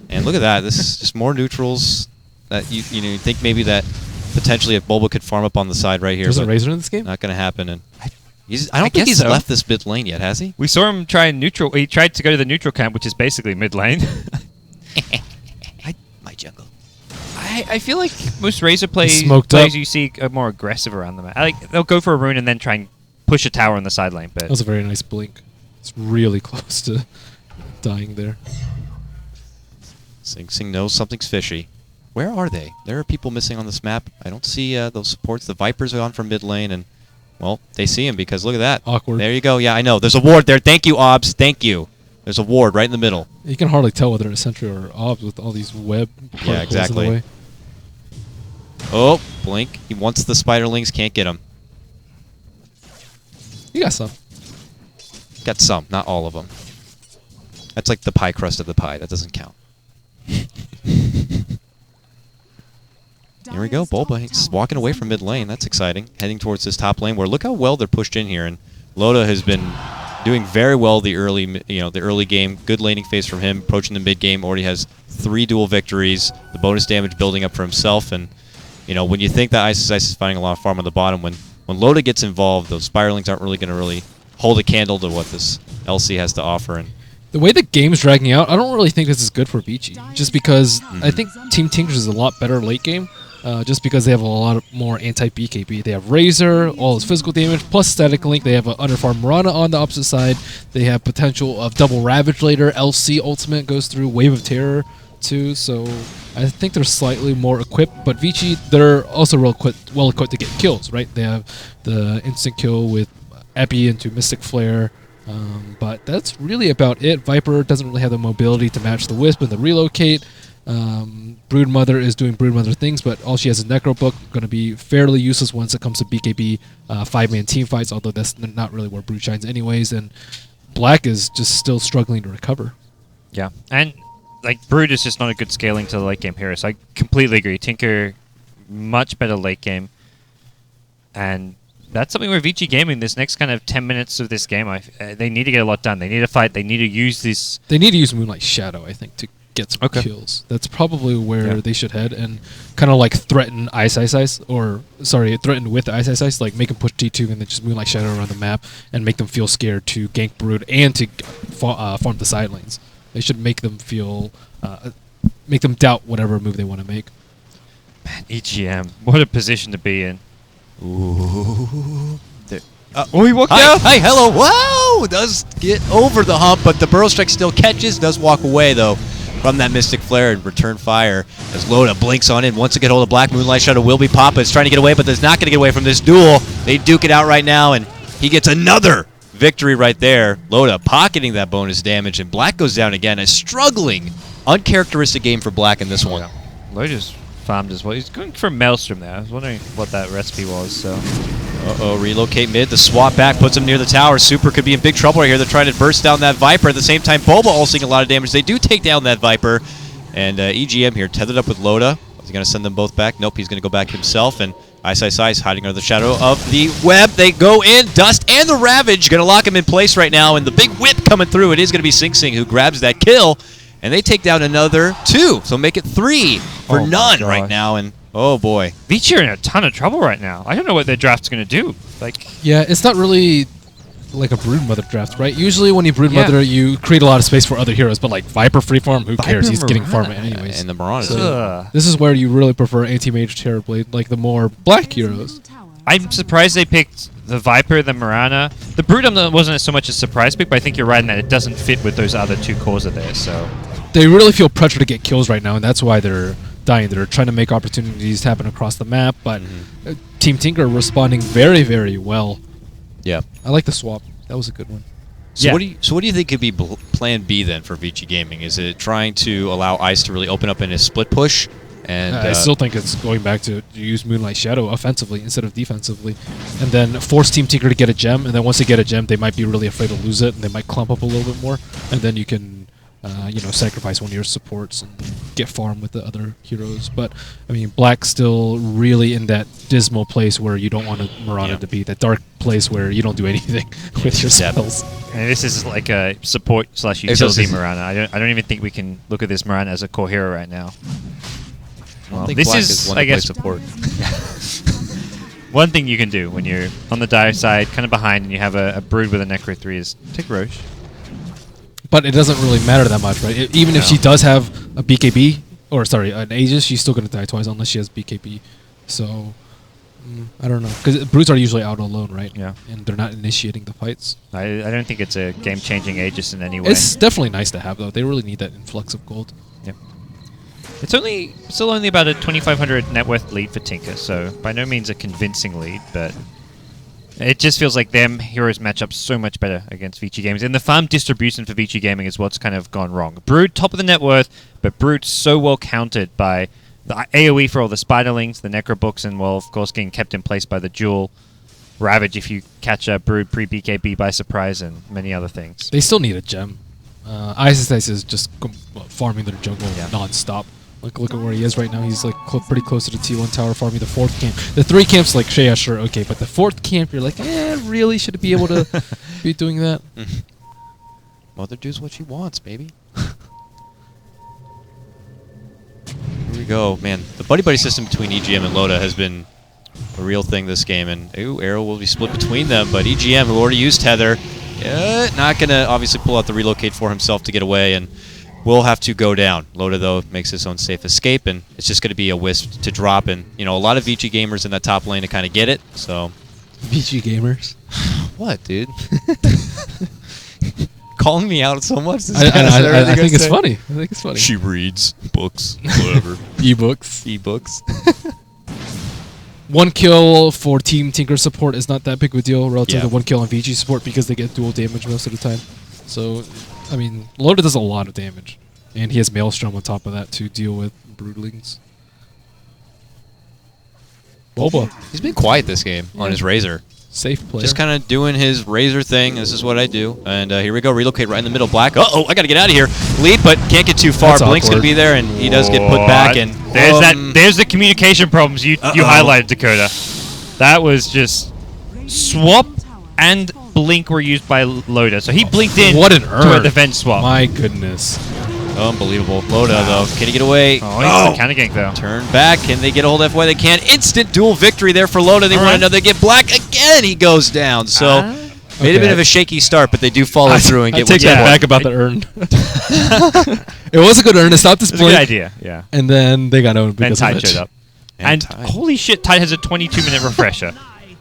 And look at that, this is just more neutrals. That you think maybe that potentially if Bulba could farm up on the side right here. There's a Razor in this game. Not going to happen, and I don't think he's left this mid lane yet, has he? We saw him try neutral. He tried to go to the neutral camp, which is basically mid lane. My jungle. I feel like most Razor players you see are more aggressive around the map. They'll go for a rune and then try and push a tower on the side lane. But that was a very nice blink. It's really close to dying there. Sing Sing knows something's fishy. Where are they? There are people missing on this map. I don't see those supports. The Vipers are on from mid lane, and well, they see him because look at that. Awkward. There you go. Yeah, I know. There's a ward there. Thank you, Obs. Thank you. There's a ward right in the middle. You can hardly tell whether it's Sentry or Obs with all these web particles. Yeah, exactly. In the way. Oh, blink. He wants the Spiderlings. Can't get him. You got some. Got some, not all of them. That's like the pie crust of the pie. That doesn't count. Here we go, Bulba. He's walking away from mid lane. That's exciting. Heading towards this top lane where look how well they're pushed in here. And Loda has been doing very well the early game. Good laning phase from him. Approaching the mid game. Already has 3 dual victories. The bonus damage building up for himself. And when you think that Ice is finding a lot of farm on the bottom, when Loda gets involved, those Spiralings aren't really going to hold a candle to what this LC has to offer. And the way the game's dragging out, I don't really think this is good for Vici. Just because I think Team Tinkers is a lot better late game. Just because they have a lot more anti-BKB. They have Razor, all his physical damage, plus Static Link. They have an underfarm Mirana on the opposite side. They have potential of double Ravage later. LC ultimate goes through Wave of Terror too. So I think they're slightly more equipped. But Vici, they're also well equipped to get kills, right? They have the instant kill with Epi into Mystic Flare. But that's really about it. Viper doesn't really have the mobility to match the Wisp and the Relocate. Broodmother is doing Broodmother things, but all she has is Necro Book, going to be fairly useless once it comes to BKB 5-man team fights, although that's not really where Brood shines anyways. And Black is just still struggling to recover. Yeah, and like Brood is just not a good scaling to the late game hero. So I completely agree. Tinker, much better late game, and that's something where Vici Gaming, this next kind of 10 minutes of this game, they need to get a lot done. They need to fight. They need to use this. They need to use Moonlight Shadow, I think, to get some kills. That's probably where they should head, and kind of like threaten Ice, or sorry, threaten with Ice, like make them push T2 and then just Moonlight Shadow around the map and make them feel scared to gank Brood and to farm the side lanes. They should make them feel, make them doubt whatever move they want to make. Man, EGM, what a position to be in. Ooh. He walked out. Hi, hello. Wow! Does get over the hump, but the Burrow Strike still catches. Does walk away, though, from that Mystic Flare and return fire as Loda blinks on in. Once to get hold of Black, Moonlight Shadow will be Papa. Is trying to get away, but is not going to get away from this duel. They duke it out right now, and he gets another victory right there. Loda pocketing that bonus damage, and Black goes down again. A struggling, uncharacteristic game for Black in this one. Yeah. Loda's farmed as well. He's going for Maelstrom there. I was wondering what that recipe was. So. Uh-oh, relocate mid. The swap back puts him near the tower. Super could be in big trouble right here. They're trying to burst down that Viper. At the same time, Boba also seeing a lot of damage. They do take down that Viper. And EGM here tethered up with Loda. Is he going to send them both back? Nope, he's going to go back himself. And Ice hiding under the shadow of the web. They go in. Dust and the Ravage going to lock him in place right now. And the big whip coming through. It is going to be Sing Sing who grabs that kill. And they take down another 2. So make it 3 for none right now. And oh boy. Vici are in a ton of trouble right now. I don't know what their draft's going to do. Like, yeah, it's not really like a Broodmother draft, right? Usually when you Broodmother, you create a lot of space for other heroes, but like Viper freefarm, who cares? He's getting farmed anyways. And the Mirana so this is where you really prefer Anti-Mage Terrorblade, like the more black heroes. I'm surprised they picked the Viper, the Mirana. The Brood wasn't so much a surprise pick, but I think you're right in that it doesn't fit with those other 2 cores of theirs. So they really feel pressure to get kills right now, and that's why they're dying. They're trying to make opportunities happen across the map, but Team Tinker responding very, very well. Yeah, I like the swap. That was a good one. So what do you think could be plan B then for Vici Gaming? Is it trying to allow Ice to really open up in his split push? And I still think it's going back to use Moonlight Shadow offensively instead of defensively, and then force Team Tinker to get a gem. And then once they get a gem, they might be really afraid to lose it, and they might clump up a little bit more. And then you can, sacrifice one of your supports and get farm with the other heroes. But I mean, Black's still really in that dismal place where you don't want Mirana to be, that dark place where you don't do anything with your spells. And this is like a support / utility Mirana. I don't even think we can look at this Mirana as a core hero right now. Well, this is, I guess, support. One thing you can do when you're on the dire side, kind of behind, and you have a Brood with a Necro 3 is take Roche. But it doesn't really matter that much, right? Even if she does have a BKB, or sorry, an Aegis, she's still going to die twice unless she has BKB. So, I don't know. Because Broods are usually out alone, right? Yeah. And they're not initiating the fights. I don't think it's a game-changing Aegis in any way. It's definitely nice to have, though. They really need that influx of gold. Yep. It's still only about a 2,500 net worth lead for Tinker, so by no means a convincing lead, but it just feels like them heroes match up so much better against Vici Gaming. And the farm distribution for Vici Gaming is what's kind of gone wrong. Brood, top of the net worth, but Brood so well countered by the AoE for all the Spiderlings, the Necro books, and, well, of course, getting kept in place by the dual Ravage if you catch a Brood pre-BKB by surprise, and many other things. They still need a gem. Ice is just farming their jungle non-stop. Look at where he is right now. He's like pretty close to the T1 tower farming the 4th camp. The 3 camps, like, yeah, sure, okay. But the 4th camp, you're like, really? Should it be able to be doing that? Mother does what she wants, baby. Here we go. Man, the buddy-buddy system between EGM and Loda has been a real thing this game. And, Arrow will be split between them. But EGM, who already used Tether, not going to obviously pull out the relocate for himself to get away. And will have to go down. Loda, though, makes his own safe escape, and it's just going to be a wisp to drop. And, a lot of Vici gamers in that top lane to kind of get it, so... Vici gamers? What, dude? Calling me out so much. I think it's funny. I think it's funny. She reads books, whatever. E-books. E-books. 1 kill for Team Tinker support is not that big of a deal relative to 1 kill on Vici support because they get dual damage most of the time. So... I mean, Loda does a lot of damage, and he has Maelstrom on top of that to deal with Broodlings. Boba. He's been quiet this game on his Razor. Safe player. Just kind of doing his Razor thing. This is what I do. And here we go. Relocate right in the middle. Black. Uh-oh, I got to get out of here. Leap, but can't get too far. That's Blink's going to awkward. be there, and he does get put back. And There's the communication problems you highlighted, Dakota. That was just swap and blink were used by Loda. So he blinked in What an to urn. a defense swap. My goodness. unbelievable. Loda, though. Can he get away? Oh, he's the counter gank, though. Turn back. Can they get a hold of FY? They can. Instant dual victory there for Loda. They want another. Get Black again. He goes down. So made a bit of a shaky start, but they do follow through and I get take one that point. back about the urn. It was a good urn. It stopped this It's a good blink. idea, yeah. And then they got owned Then because of Tide it. showed up. And And Tide. holy shit, Tide has a 22-minute refresher.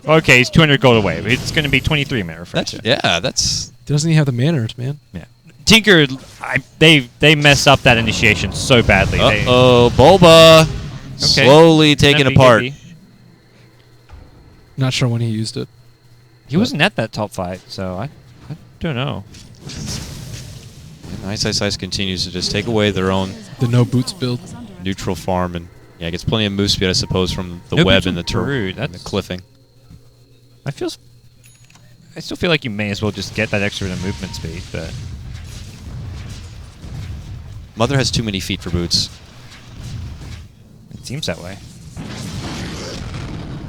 Okay, he's 200 gold away, but it's going to be 23-minute refresher. That's Doesn't he have the manners, man? Yeah. Tinker, they messed up that initiation so badly. uh-oh. Bulba slowly taken MVP. apart. Not sure when he used it. He wasn't at that top fight, so I don't know. Nice Ice Ice continues to just take away their own The no boots build. neutral farm, and yeah, gets plenty of move speed, I suppose, from the No web boots and the on Brood, and the cliffing. I still feel like you may as well just get that extra bit of movement speed, but Mother has too many feet for boots. it seems that way.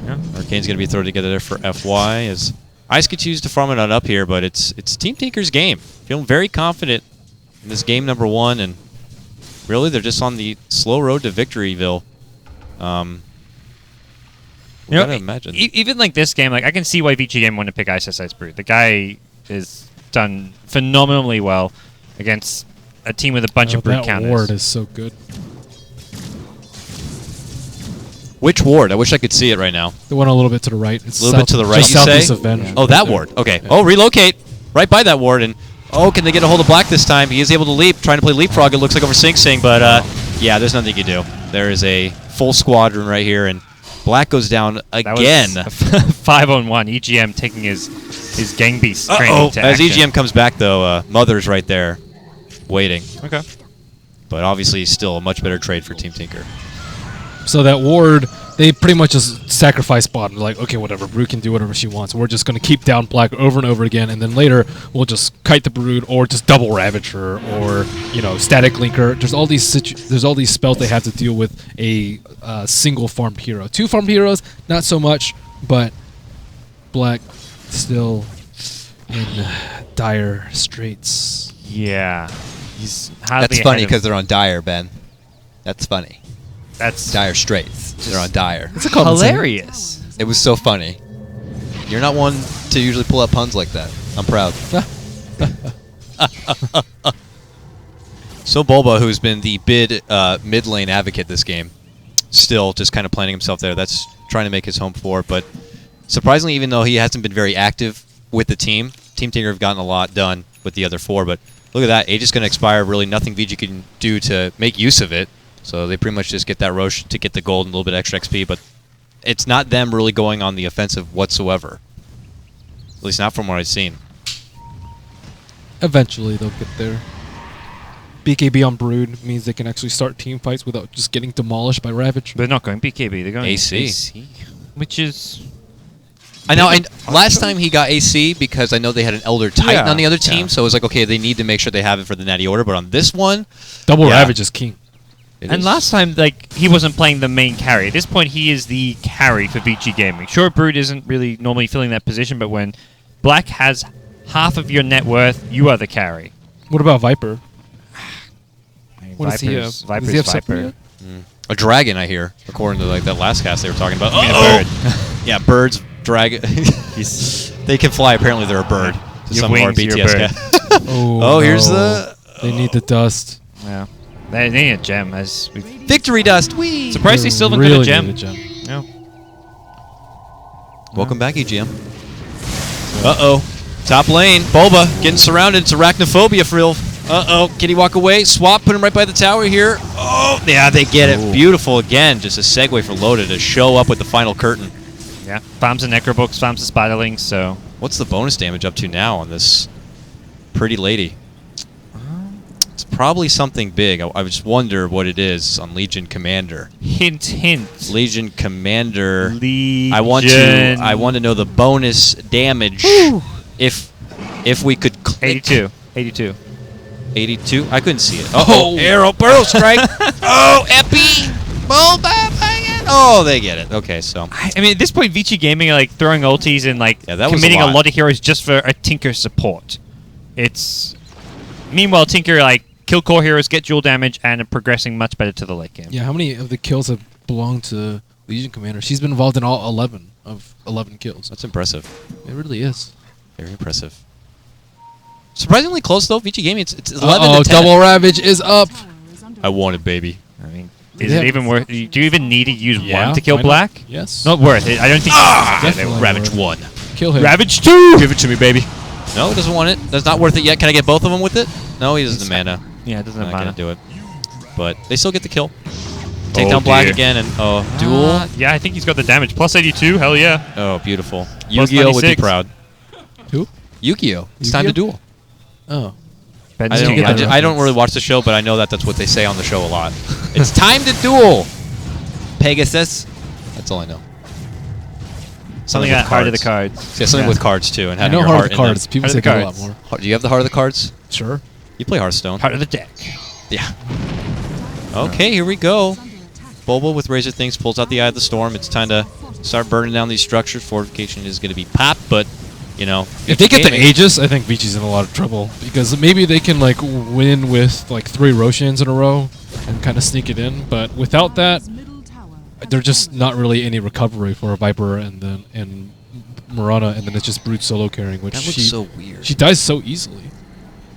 Yeah. Arcane's going to be thrown together there for FY as Ice continues to farm it on up here, but it's Team Tinker's game. Feeling very confident in this game number one, and really they're just on the slow road to Victoryville. We gotta imagine. Even like this game, like I can see why Vici game wanted to pick Ice Ice Brood. The guy is done phenomenally well against a team with a bunch of Brood that counters. ward is so good. Which ward? I wish I could see it right now. The one a little bit to the right. It's A little bit to the right, just you say? southeast of Venge. Oh, that Right ward. there. Okay. Yeah. Oh, relocate. Right by that ward. And, can they get a hold of Black this time? He is able to leap, trying to play leapfrog, it looks like over Sing Sing, but, yeah, there's nothing you can do. There is a full squadron right here, and Black goes down That again. was a 5-on-1. EGM taking his gang beast training to As action. EGM comes back, though, Mother's right there, waiting. Okay. But obviously, still a much better trade for Team Tinker. So that ward, they pretty much just sacrifice bottom. They're like, okay, whatever, Brood can do whatever she wants. We're just going to keep down Black over and over again, and then later we'll just kite the Brood or just double Ravage her or, static link her. There's all these spells they have to deal with a single farmed hero. 2 farmed heroes, not so much, but Black still in dire straits. Yeah. He's hardly That's funny ahead of- because they're on Dire, Ben. That's funny. that's Dire Straits. They're on Dire. It's a common saying. hilarious. It was so funny. You're not one to usually pull out puns like that. I'm proud. So Bulba, who's been the mid lane advocate this game, still just kind of planting himself there. That's trying to make his home for it. But surprisingly, even though he hasn't been very active with the team, Team Tinker have gotten a lot done with the other 4. But look at that. Age is going to expire. Really nothing VG can do to make use of it. So they pretty much just get that Roche to get the gold and a little bit extra XP. But it's not them really going on the offensive whatsoever. At least not from what I've seen. Eventually they'll get there. BKB on Brood means they can actually start team fights without just getting demolished by Ravage. They're not going BKB. They're going AC. which is I know. And last time he got AC because I know they had an Elder Titan Yeah, on the other team, yeah. so it was like, okay, they need to make sure they have it for the Natty Order. But on this one, Double Yeah. Ravage is king. it And is- last time, he wasn't playing the main carry. At this point, he is the carry for Vici Gaming. Sure, Brood isn't really normally filling that position, but when Black has half of your net worth, you are the carry. What about Viper? What does he have? Viper's, Viper's Does he have Viper. Scepter yet? a dragon, I hear, according to like that last cast they were talking about. You mean a Uh-oh! Yeah, birds, dragon. They can fly. Apparently, they're a bird. To Your some of our wings, your BTS bird. cast. Oh, here's no. the They need the dust. Yeah. They need a gem. As we victory dust. Whee! surprised they still haven't really got a gem. need a gem. No. Welcome back, EGM. Uh-oh. Top lane. Bulba getting surrounded. It's arachnophobia for real. Uh-oh. Can he walk away? Swap. Put him right by the tower here. Oh, yeah, they get it. Beautiful again. Just a segue for Loda to show up with the final curtain. Yeah. Farms the Necrobooks, farms the Spiderlings, so What's the bonus damage up to now on this pretty lady? It's probably something big. I just wonder what it is on Legion Commander. Hint, hint. Legion Commander. Legion. I want to know the bonus damage. if we could click 82. 82. I couldn't see it. Oh, arrow burrow strike. Oh, epi. Oh, they get it. Okay, so I mean, at this point, Vici Gaming are like throwing ultis and like Yeah, that was committing a a lot. lot of heroes just for a Tinker support. It's meanwhile Tinker like kill core heroes, get dual damage, and are progressing much better to the late game. Yeah, how many of the kills have belonged to Legion Commander? She's been involved in all 11 of 11 kills. that's impressive. It really is. Very impressive. Surprisingly close though. Vici Gaming. It's 11 Oh, to 10. double Ravage is up. I want it, baby. I mean, is Yeah. it even worth? Do you even need to use Yeah, one to kill why not? Black? Yes. Not worth it. I don't think. Definitely Ravage worth it. 1. Kill him. Ravage 2. Give it to me, baby. No, he doesn't want it. That's not worth it yet. Can I get both of them with it? No, he doesn't have mana. Yeah, it doesn't Not matter. gonna do it. But they still get the kill. Take Oh, down Black dear. again and duel. Yeah, I think he's got the damage. Plus 82. Hell yeah. Oh, beautiful. Plus Yu-Gi-Oh would be 96. proud. Who? Yu-Gi-Oh. It's time to Yu-Gi-Oh? duel. Oh. Ben, I did you don't, get I, that ju- I don't reference? really watch the show, but I know that that's what they say on the show a lot. It's time to duel. Pegasus. That's all I know. Something with at Heart of the cards. Cards. Yeah, something Yeah. with cards too, and I having know your Heart heart of the in them. Cards. People Heart say of the that a lot Cards. more. Do you have the Heart of the Cards? Sure. You play Hearthstone. Heart of the deck. Yeah. Okay, here we go. Bobo with Razor Things pulls out the Eye of the Storm. It's time to start burning down these structures. Fortification is going to be popped, but, you know. If they get the Gaming- Aegis, I think Vici's in a lot of trouble because maybe they can like win with like 3 Roshans in a row and kind of sneak it in. But without that, there's just not really any recovery for a Viper and then Murana, and then it's just Brute solo carrying, which That looks so weird. she dies so easily.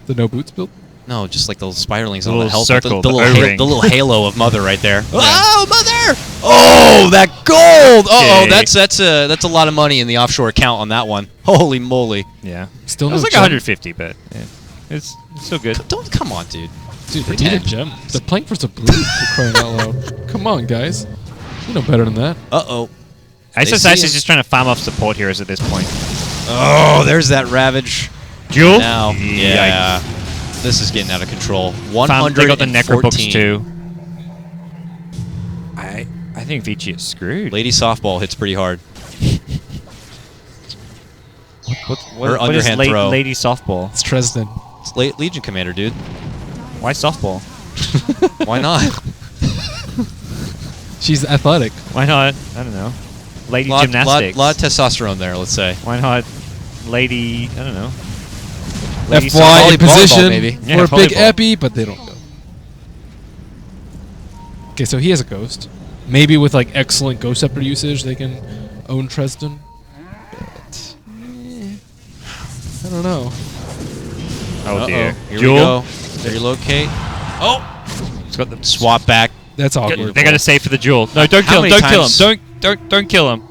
The no boots build. No, just like the little spiralings The on the little health. circle, the the little O-ring. the little halo of Mother right there. Oh, Mother! Oh, that gold! Uh-oh, Okay. that's a lot of money in the offshore account on that one. Holy moly. Yeah. Still It no was like gem. 150, but yeah. it's still good. Come on, dude. Dude, For they need a 10. gem. They're playing for some Brute for crying out loud. Come on, guys. You know better than that. Uh-oh. Ice see Ice him. is just trying to farm off support heroes at this point. Oh, there's that Ravage. Duel? Now, yeah. This is getting out of control. 114. They got the Necrobooks too. I think Vici is screwed. Lady Softball hits pretty hard. Her What is underhand throw. Lady Softball? It's Dresden. It's Legion Commander, dude. Why softball? Why not? She's athletic. Why not? I don't know. Lady lot Gymnastics. of testosterone there, let's say. Why not? Lady, I don't know. Lady FY in volleyball, position maybe. Yeah, for a big volleyball. epi, but they don't go. Okay, so he has a ghost. Maybe with like excellent Ghost Scepter usage, they can own Dresden. But, I don't know. Oh dear. Here Duel. we go. Relocate. Oh! It's got the Swap back. That's awkward. They got to save for the duel. No, don't How kill him. many Don't kill him. times- Don't kill him.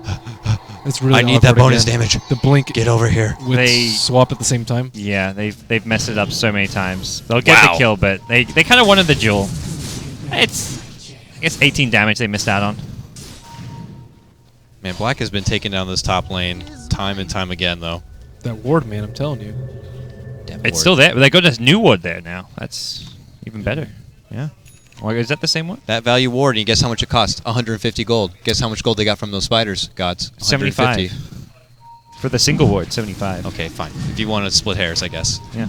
It's really I need that awkward bonus again. damage. The blink Get over here. with They- swap at the same time. Yeah, they've messed it up so many times. They'll get Wow. the kill, but they kind of wanted the duel. It's I guess 18 damage they missed out on. Man, Black has been taking down this top lane time and time again, though. That ward, man, I'm telling you. It's still there. But they got a new ward there now. That's even better. Yeah. Or is that the same one? That value ward, and you guess how much it cost? 150 gold. Guess how much gold they got from those spiders, gods? 75. For the single ward, 75. Okay, fine. If you want to split hairs, I guess. Yeah.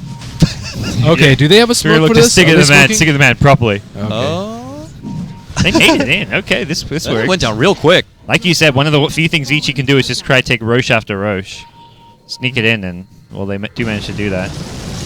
Okay, do they have a So we smoke look for to this? stick Are of they the man, smoking? stick of the man properly. Okay. Oh. They made it in. Okay, this That works. went down real quick. Like you said, one of the few things Vici can do is just try to take Roche after Roche. Sneak it in, and, well, they do manage to do that.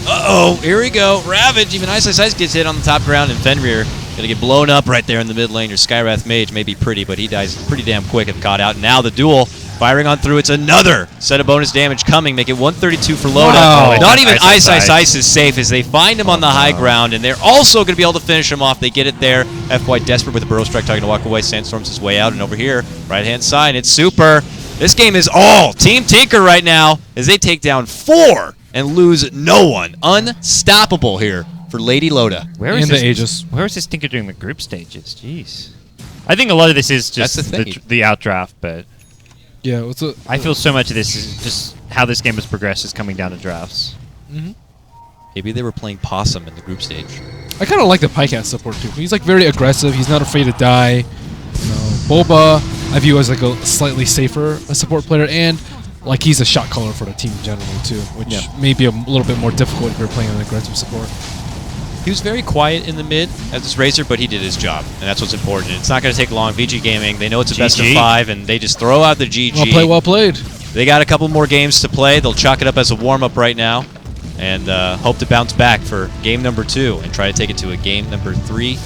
Uh-oh, here we go. Ravage, even Ice Ice Ice gets hit on the top ground, and Fenrir gonna get blown up right there in the mid lane. Your Skywrath Mage may be pretty, but he dies pretty damn quick if caught out. Now the duel, firing on through. It's another set of bonus damage coming. Make it 132 for Loda. Wow. Not even Ice, Ice Ice, Ice Ice is safe as they find him on the high ground, and they're also going to be able to finish him off. They get it there. FY desperate with a Burrow Strike, trying to walk away. Sandstorms his way out, and over here, right-hand side, it's Super. This game is all Team Tinker right now as they take down 4 and lose no one. Unstoppable here for Lady Loda. Where And is the this, Aegis. Where is this Tinker doing the group stages? Jeez. I think a lot of this is just That's the thing. the outdraft, but Yeah, what's a, I feel so much of this is just how this game has progressed is coming down to drafts. Maybe they were playing possum in the group stage. I kind of like the Pycat support too. He's like very aggressive. He's not afraid to die. You know, Boba, I view as like a slightly safer support player, and like he's a shot caller for the team in general too, which may be a little bit more difficult if you're playing an aggressive support. He was very quiet in the mid as this Razor, but he did his job, and that's what's important. It's not going to take long. Vici Gaming, they know it's a best of 5, and they just throw out the GG. Well played. They got a couple more games to play. They'll chalk it up as a warm-up right now, and hope to bounce back for game number 2 and try to take it to a game number 3.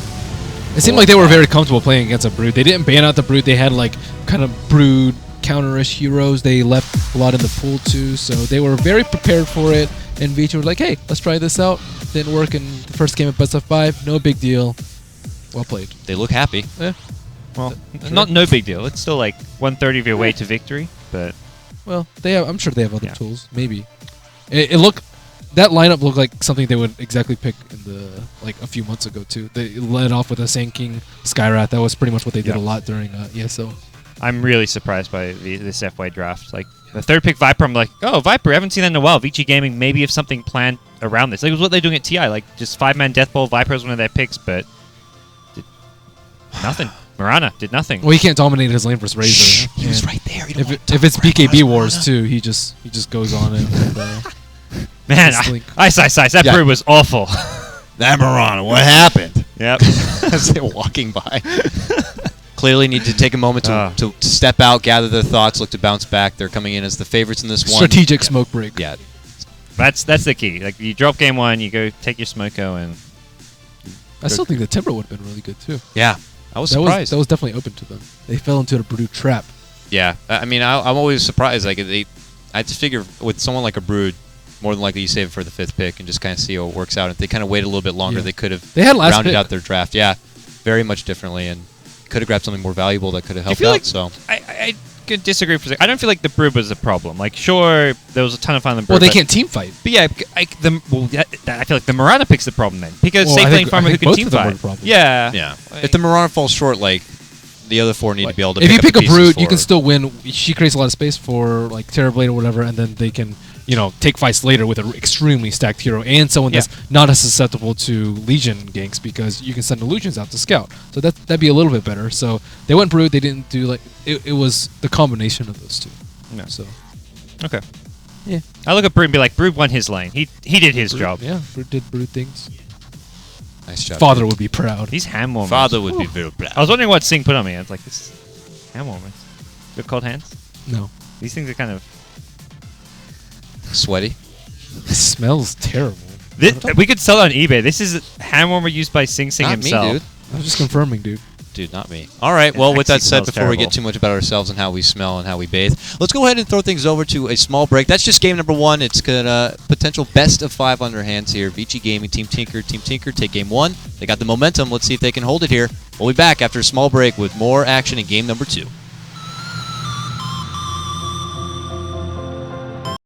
It seemed like they were very comfortable playing against a Brood. They didn't ban out the Brood. They had like kind of Brood counter-ish heroes. They left a lot in the pool too, so they were very prepared for it. And Vici was like, hey, let's try this out. Didn't work in the first game of best of 5. No big deal. Well played. They look happy. Yeah. Well, no big deal. It's still like 1/30 of your way to victory, but well, they have. I'm sure they have other tools. Maybe. It looked. That lineup looked like something they would exactly pick in the like a few months ago too. They led off with a Sand King Skyrath. That was pretty much what they did a lot during ESO. I'm really surprised by this FY draft. Like the 3rd pick Viper, I'm like, oh Viper, I haven't seen that in a while. Vici Gaming maybe have something planned around this. Like it was what they're doing at TI, like just 5-man Death Bowl. Viper was one of their picks, but did nothing. Marana did nothing. Well, he can't dominate his lane versus Razor. Shh, he was right there. If it's BKB Wars too, he just goes on it. Man, Ice. That Brood was awful. That Marana, what happened? Yep. As they're walking by. Clearly need to take a moment to step out, gather their thoughts, look to bounce back. They're coming in as the favorites in this one. Strategic smoke break. Yeah. That's the key. Like you drop game 1, you go take your Smoko and... I still think the Timber would have been really good too. Yeah. I was surprised. That was definitely open to them. They fell into a Brood trap. Yeah. I mean, I'm always surprised. Like I just figure with someone like a Brood, more than likely you save it for the 5th pick and just kind of see how it works out. If they kind of waited a little bit longer, they could have rounded out their draft. Yeah, very much differently, and could have grabbed something more valuable that could have helped out. Like, so I could disagree for a second. I don't feel like the Brood was a problem. Like, sure, there was a ton of fun in the Brood. Well, they can't team fight. But yeah, I feel like the Marana pick's the problem then. Because safe lane farmer who can team fight. Yeah. Yeah. If the Marana falls short, like, the other 4 need to be able to if pick you pick up a the Brood, you can still win. She creates a lot of space for, like, Terrorblade or whatever, and then they can... take fights later with an extremely stacked hero and someone that's not as susceptible to Legion ganks because you can send illusions out to scout. So that'd be a little bit better. So they went Brood. They didn't do like it was the combination of those two. No. So okay. Yeah. I look at Brood and be like, Brood won his lane. He did his job. Yeah. Brood did Brood things. Nice job. Father would be proud. These hand warmers. Father would be very proud. I was wondering what Singh put on me. I was like, this is hand warmers. You have cold hands? No. These things are kind of sweaty. It smells terrible. We could sell it on eBay. This is a hand warmer used by Sing not himself. Me, dude. I was just confirming, dude. Dude, not me. All right, well, with that said, before we get too much about ourselves and how we smell and how we bathe, let's go ahead and throw things over to a small break. That's just game number 1. It's got potential best of 5 on their hands here. Vici Gaming, Team Tinker take game 1. They got the momentum. Let's see if they can hold it here. We'll be back after a small break with more action in game number 2.